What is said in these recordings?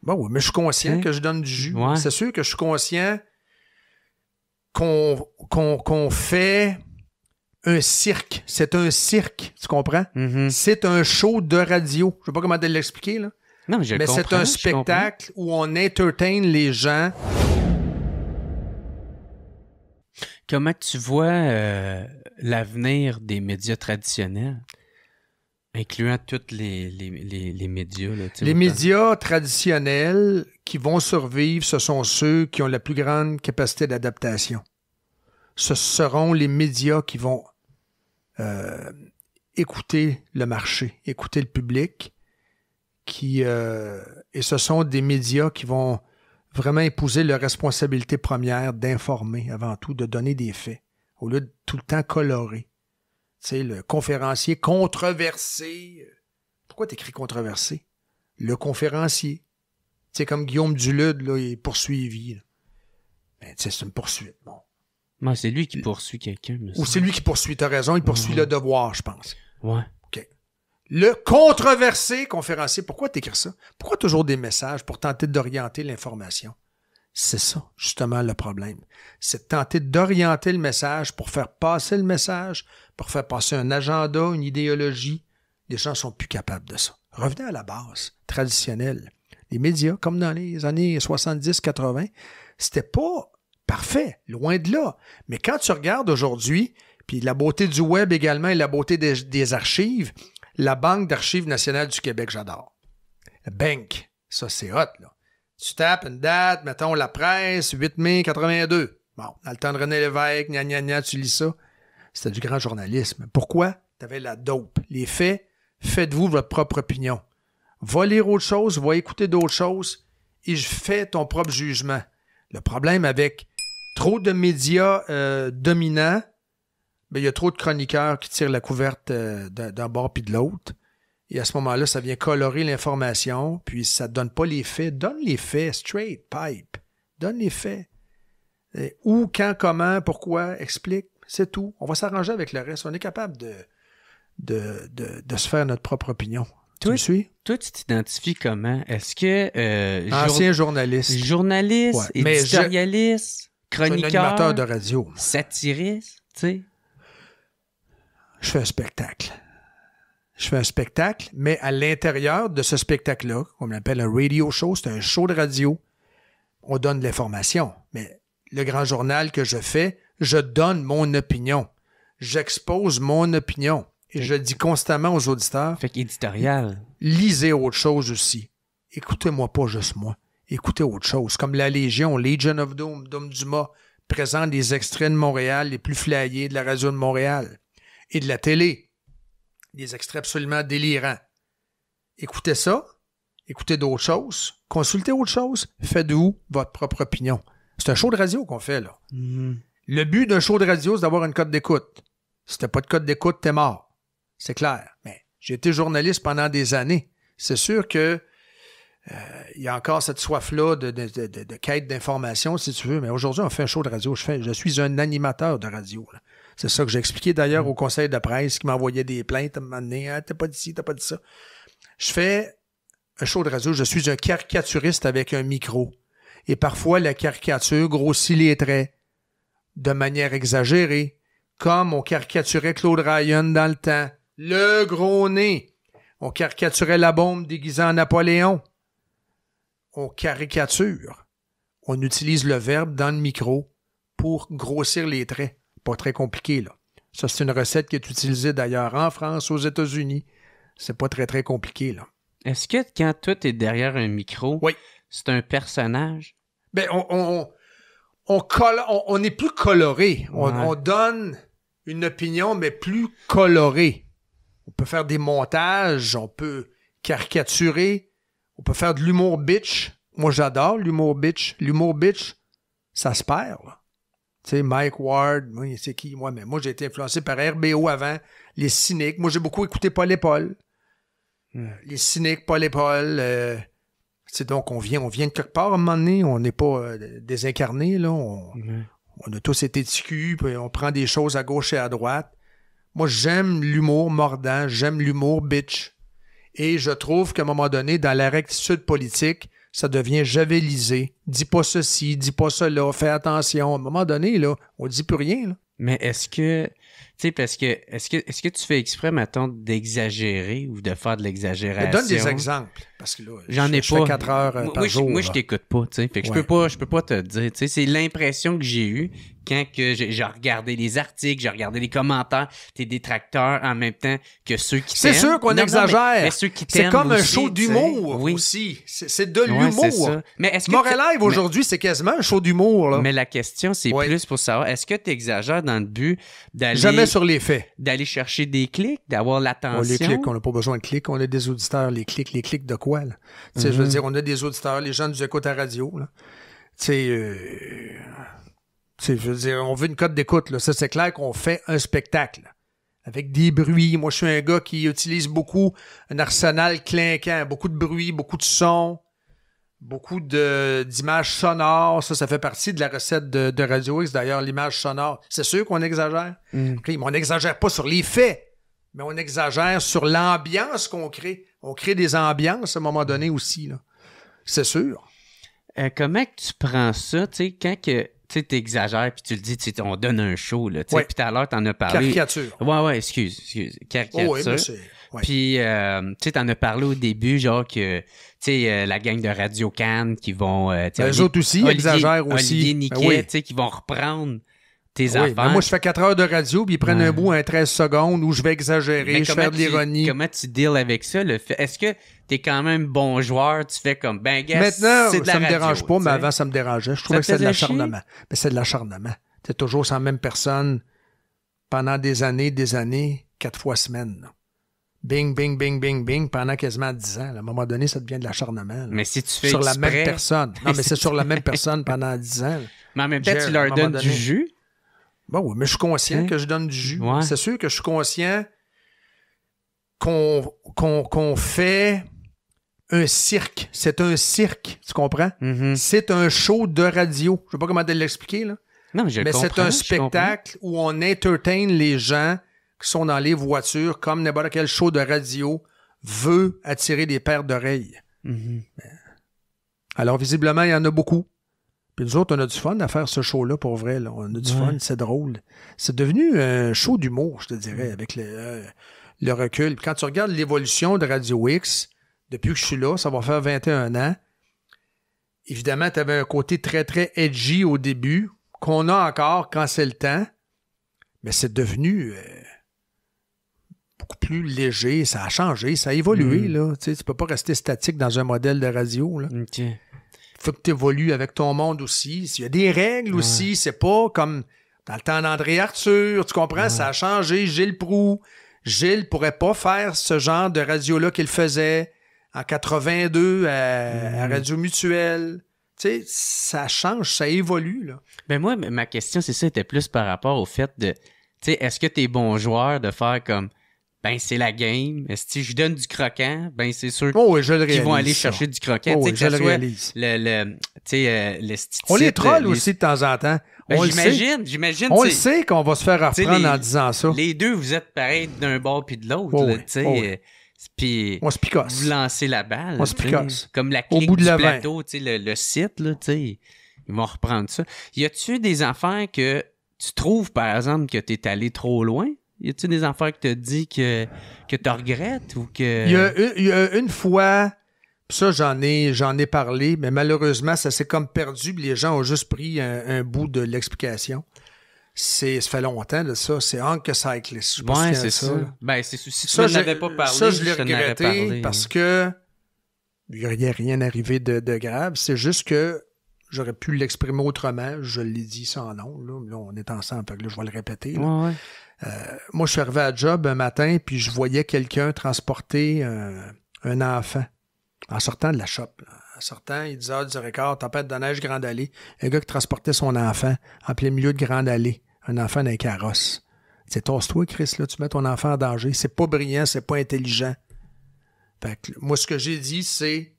Bon, oui, mais je suis conscient que je donne du jus. Ouais. C'est sûr que je suis conscient qu'on fait un cirque. C'est un cirque, tu comprends? Mhm. C'est un show de radio. Je sais pas comment te l'expliquer, là. Non, mais je Mais comprends, c'est un je spectacle où on entertain les gens. Comment tu vois l'avenir des médias traditionnels, incluant tous les médias? Là, Les médias traditionnels qui vont survivre, ce sont ceux qui ont la plus grande capacité d'adaptation. Ce seront les médias qui vont écouter le marché, écouter le public, et ce sont des médias qui vont vraiment épouser leur responsabilité première d'informer avant tout, de donner des faits, au lieu de tout le temps colorer. Tu sais, le conférencier controversé. Pourquoi t'écris controversé? Le conférencier. Tu sais, comme Guillaume Dulude, là, il est poursuivi. Là. Ben, tu sais, c'est une poursuite, bon. Non, c'est lui qui poursuit quelqu'un. Ou c'est lui qui poursuit, t'as raison, il poursuit le devoir, je pense. Ouais. OK. Le controversé conférencier, pourquoi t'écris ça? Pourquoi toujours des messages pour tenter d'orienter l'information? C'est ça, justement, le problème. C'est de tenter d'orienter le message pour faire passer le message, pour faire passer un agenda, une idéologie. Les gens sont plus capables de ça. Revenez à la base traditionnelle. Les médias, comme dans les années 70-80, c'était pas parfait, loin de là. Mais quand tu regardes aujourd'hui, puis la beauté du web également et la beauté des archives, la Banque d'archives nationales du Québec, j'adore. La Bank, ça c'est hot, là. Tu tapes une date, mettons la presse, 8 mai 82. Bon, dans le temps de René Lévesque, gna gna gna, tu lis ça. C'était du grand journalisme. Pourquoi? T'avais la dope. Les faits, faites-vous votre propre opinion. Va lire autre chose, va écouter d'autres choses et fais ton propre jugement. Le problème avec trop de médias dominants, ben, il y a trop de chroniqueurs qui tirent la couverte d'un bord puis de l'autre. Et à ce moment-là, ça vient colorer l'information, puis ça ne donne pas les faits. Donne les faits, straight, pipe. Donne les faits. Où, quand, comment, pourquoi, explique. C'est tout. On va s'arranger avec le reste. On est capable de se faire notre propre opinion. Tu me suis? Toi, tu t'identifies comment? Est-ce que... Ancien journaliste. Journaliste, Ouais, mais éditorialiste, chroniqueur, un animateur de radio. satiriste, tu sais? Je fais un spectacle. Je fais un spectacle, mais à l'intérieur de ce spectacle-là, on l'appelle un radio show, c'est un show de radio, on donne de l'information. Mais le grand journal que je fais, je donne mon opinion. J'expose mon opinion. Et je dis constamment aux auditeurs... Fait qu'éditorial. Lisez autre chose aussi. Écoutez-moi pas juste moi. Écoutez autre chose. Comme la Légion, Legion of Doom, Doom Dumas, présente des extraits de Montréal les plus flyés de la radio de Montréal et de la télé. Des extraits absolument délirants. Écoutez ça. Écoutez d'autres choses. Consultez autre chose. Faites-vous votre propre opinion. C'est un show de radio qu'on fait, là. Mm-hmm. Le but d'un show de radio, c'est d'avoir une cote d'écoute. Si t'as pas de cote d'écoute, t'es mort. C'est clair. Mais j'ai été journaliste pendant des années. C'est sûr que il y a encore cette soif-là de quête d'information, si tu veux. Mais aujourd'hui, on fait un show de radio. Je suis un animateur de radio, là. C'est ça que j'ai expliqué d'ailleurs au conseil de presse qui m'envoyait des plaintes à un moment donné. Ah, t'as pas dit ci, t'as pas dit ça. Je fais un show de radio. Je suis un caricaturiste avec un micro. Et parfois, la caricature grossit les traits de manière exagérée, comme on caricaturait Claude Ryan dans le temps. Le gros nez. On caricaturait la bombe déguisée en Napoléon. On caricature. On utilise le verbe dans le micro pour grossir les traits. Pas très compliqué, là. Ça, c'est une recette qui est utilisée d'ailleurs en France, aux États-Unis. C'est pas très, très compliqué, là. Est-ce que quand toi, t'es derrière un micro, oui, c'est un personnage? Ben, on est plus coloré. Ouais. On donne une opinion, mais plus colorée. On peut faire des montages, on peut caricaturer, on peut faire de l'humour bitch. Moi, j'adore l'humour bitch. L'humour bitch, ça se perd, là. Tu sais, Mike Ward, oui, c'est qui? Moi, mais moi, j'ai été influencé par RBO avant, les cyniques. Moi, j'ai beaucoup écouté Paul et Paul. Les cyniques, Paul et Paul. Donc, on vient de quelque part à un moment donné. On n'est pas désincarné, là. On a tous été TQ, puis on prend des choses à gauche et à droite. Moi, j'aime l'humour mordant, j'aime l'humour bitch. Et je trouve qu'à un moment donné, dans la rectitude politique, ça devient javelisé. Dis pas ceci, dis pas cela, fais attention. À un moment donné, là, on dit plus rien. Là. Mais est-ce que, tu sais, parce que, est-ce que tu fais exprès, mettons, d'exagérer ou de faire de l'exagération? Mais donne des exemples. Parce que là, j'en ai je pas. fais 4 heures par jour. Moi, je t'écoute pas, tu sais. Fait que je peux pas te dire, tu sais. C'est l'impression que j'ai eue quand que j'ai regardé les articles, j'ai regardé les commentaires, tes détracteurs en même temps que ceux qui t'aiment. C'est sûr qu'on exagère. Mais ceux qui t'aiment c'est comme un aussi, show d'humour oui. aussi. C'est de l'humour. C'est ça. Mais est-ce que Moralive aujourd'hui, c'est quasiment un show d'humour. Là. Mais la question, c'est plus pour savoir, est-ce que tu exagères dans le but d'aller... Jamais sur les faits. D'aller chercher des clics, d'avoir l'attention? Les clics, on n'a pas besoin de clics. On a des auditeurs. Les clics de quoi, là? Tu sais, je veux dire, on a des auditeurs. Les gens nous écoutent à la radio, là. Tu sais, je veux dire, on veut une cote d'écoute, là. Ça, c'est clair qu'on fait un spectacle, là, avec des bruits. Moi, je suis un gars qui utilise beaucoup un arsenal clinquant. Beaucoup de bruit, beaucoup de sons, beaucoup d'images sonores. Ça fait partie de la recette de Radio X. D'ailleurs, l'image sonore. C'est sûr qu'on exagère. Okay, mais on n'exagère pas sur les faits. Mais on exagère sur l'ambiance qu'on crée. On crée des ambiances à un moment donné aussi, là. C'est sûr. Comment que tu prends ça, tu sais, quand que tu exagères puis tu le dis, on donne un show, là, tu sais, puis tout à l'heure, t'en as parlé. Caricature. Ouais, excuse. Caricature. Oh, oui, mais c'est... Ouais. Puis, tu sais, t'en as parlé au début, genre que, tu sais, la gang de Radio Cannes qui vont... eux autres aussi exagèrent aussi. Olivier Niquet, tu sais, qui vont reprendre tes affaires. Mais moi, je fais 4 heures de radio, puis ils prennent un bout, un 13 secondes, où je vais exagérer, je fais de l'ironie. Comment tu deals avec ça? Est-ce que t'es quand même bon joueur? Tu fais comme, ben, gars, maintenant, c'est de la ça me radio, dérange pas, t'sais. mais avant, ça me dérangeait. Je trouvais que c'était de l'acharnement. Mais c'est de l'acharnement. C'est toujours sans même personne pendant des années, 4 fois semaine. Là. Bing, bing, bing, bing, bing, pendant quasiment 10 ans. Là. À un moment donné, ça devient de l'acharnement. Là. Mais si tu fais sur exprès... la même personne. Non, mais c'est sur la même personne pendant 10 ans. Là. Mais en même temps, tu leur donnes du jus. Bon, oui, mais je suis conscient que je donne du jus. Ouais. C'est sûr que je suis conscient qu'on fait un cirque. C'est un cirque, tu comprends? Mm-hmm. C'est un show de radio. Je sais pas comment te l'expliquer, là. Non, mais c'est un spectacle où on entertain les gens qui sont dans les voitures, comme n'importe quel show de radio veut attirer des paires d'oreilles. Mm-hmm. Alors, visiblement, il y en a beaucoup. Puis nous autres, on a du fun à faire ce show-là, pour vrai. Là. On a du fun, c'est drôle. C'est devenu un show d'humour, je te dirais, avec le recul. Puis quand tu regardes l'évolution de Radio X, depuis que je suis là, ça va faire 21 ans, évidemment, tu avais un côté très, très edgy au début, qu'on a encore quand c'est le temps, mais c'est devenu beaucoup plus léger. Ça a changé, ça a évolué. Là. Tu peux pas rester statique dans un modèle de radio. Là. Okay. Faut que tu évolues avec ton monde aussi. Il y a des règles aussi. C'est pas comme dans le temps d'André Arthur. Tu comprends? Ça a changé. Gilles Proulx. Gilles pourrait pas faire ce genre de radio-là qu'il faisait en 82 à Radio Mutuelle. Tu sais, ça change, ça évolue. Là. Ben moi, ma question, c'est ça, était plus par rapport au fait de... Tu sais, est-ce que t'es bon joueur de faire comme... Ben, c'est la game. Est-ce que je donne du croquant? Ben, c'est sûr qu'ils vont aller chercher du croquant. Oh, tu sais, que je le réalise. Le on les troll aussi de temps en temps. Ben, j'imagine. On le sait qu'on va se faire reprendre en disant ça. Les deux, vous êtes pareils d'un bord puis de l'autre. Puis on se picasse. Vous lancez la balle. On se picasse. Comme la clique du plateau, le site, là, ils vont reprendre ça. Y a-tu des affaires que tu trouves, par exemple, que t'es allé trop loin? Y a-tu des affaires que t'as dit que tu regrettes ou que... Il y a une fois, ça j'en ai parlé, mais malheureusement, ça s'est comme perdu, puis les gens ont juste pris un bout de l'explication. Ça fait longtemps de ça. C'est Hank Cyclist. Ouais, c'est ça. Ben, si tu n'en avais pas parlé, ça, je l'ai regretté parce que il n'y a rien arrivé de grave. C'est juste que j'aurais pu l'exprimer autrement. Je l'ai dit sans nom. Là, on est ensemble, fait que là, je vais le répéter. Là. Ouais. Moi, je suis arrivé à job un matin, puis je voyais quelqu'un transporter un enfant en sortant de la shop. Là. En sortant, il disait 10h15, tempête de neige, Grande Allée. Un gars qui transportait son enfant en plein milieu de Grande Allée. Un enfant dans un carrosse. C'est tasse-toi, Chris, là, tu mets ton enfant en danger. C'est pas brillant, c'est pas intelligent. Fait que, moi, ce que j'ai dit, c'est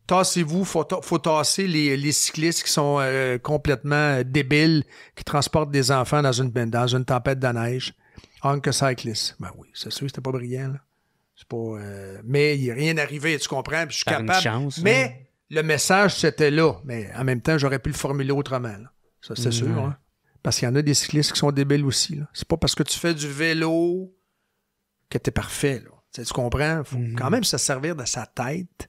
tassez-vous, faut tasser les cyclistes qui sont complètement débiles, qui transportent des enfants dans une tempête de neige. Hank Cyclist. Ben oui, c'est sûr que c'était pas brillant, là. C'est pas. Mais il n'y a rien arrivé, tu comprends? Puis je suis capable. Chance, mais le message, c'était là. Mais en même temps, j'aurais pu le formuler autrement. Là. Ça, c'est sûr. Hein? Parce qu'il y en a des cyclistes qui sont débiles aussi. Là. C'est pas parce que tu fais du vélo que t'es parfait. Là. Tu comprends? Il faut quand même se servir de sa tête.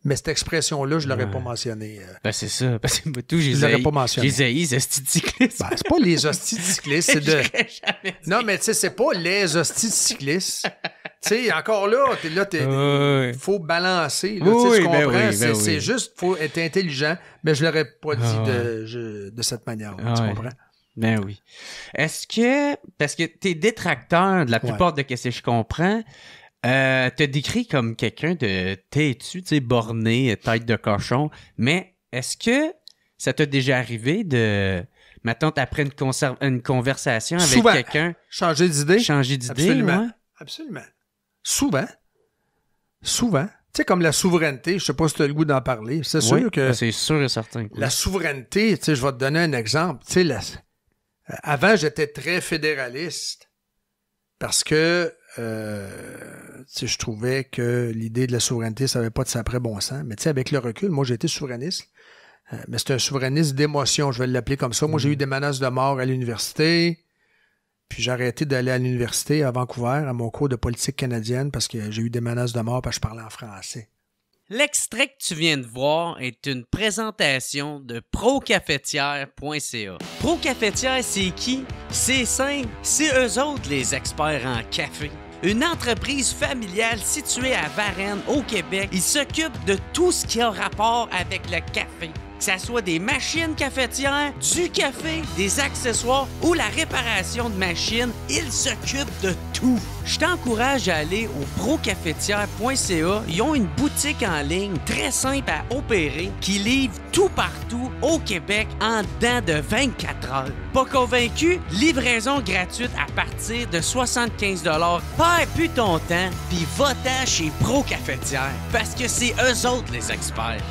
Mais cette expression-là, je l'aurais pas mentionnée. Ben, c'est ça. Parce que moi, tout, je l'aurais pas mentionné. J'ai haïs les hosties de cyclistes. Ben, c'est pas les hosties de cyclistes, c'est de... Non, mais tu sais, c'est pas les hosties de cyclistes. Tu sais, encore là, faut balancer. Là, tu comprends? C'est juste, faut être intelligent, mais je l'aurais pas dit de cette manière-là. Tu comprends? Ben oui. Est-ce que, parce que t'es détracteur de la plupart de ce que je comprends, t'as décrit comme quelqu'un de têtu, tu sais, borné, tête de cochon, mais est-ce que ça t'a déjà arrivé de, mettons, après une conversation avec quelqu'un... Changer d'idée? Absolument. Ouais? Absolument. Souvent. Tu sais, comme la souveraineté, je sais pas si tu as le goût d'en parler. C'est sûr que... C'est sûr et certain. La souveraineté, tu sais, je vais te donner un exemple. Tu sais, avant, j'étais très fédéraliste parce que je trouvais que l'idée de la souveraineté, ça n'avait pas de sacré bon sens. Mais tu sais, avec le recul, moi, j'ai été souverainiste. Mais c'est un souverainiste d'émotion, je vais l'appeler comme ça. Moi, j'ai eu des menaces de mort à l'université. Puis j'ai arrêté d'aller à l'université à Vancouver, à mon cours de politique canadienne, parce que j'ai eu des menaces de mort parce que je parlais en français. L'extrait que tu viens de voir est une présentation de procafetière.ca. Procafetière, c'est qui? C'est simple, c'est eux autres les experts en café. Une entreprise familiale située à Varennes, au Québec. Ils s'occupent de tout ce qui a rapport avec le café. Que ce soit des machines cafetières, du café, des accessoires ou la réparation de machines, ils s'occupent de tout. Je t'encourage à aller au procafetière.ca. Ils ont une boutique en ligne très simple à opérer qui livre tout partout au Québec en dedans de 24 heures. Pas convaincu? Livraison gratuite à partir de 75 $. Perds plus ton temps puis va-t'en chez Procafetière parce que c'est eux autres les experts.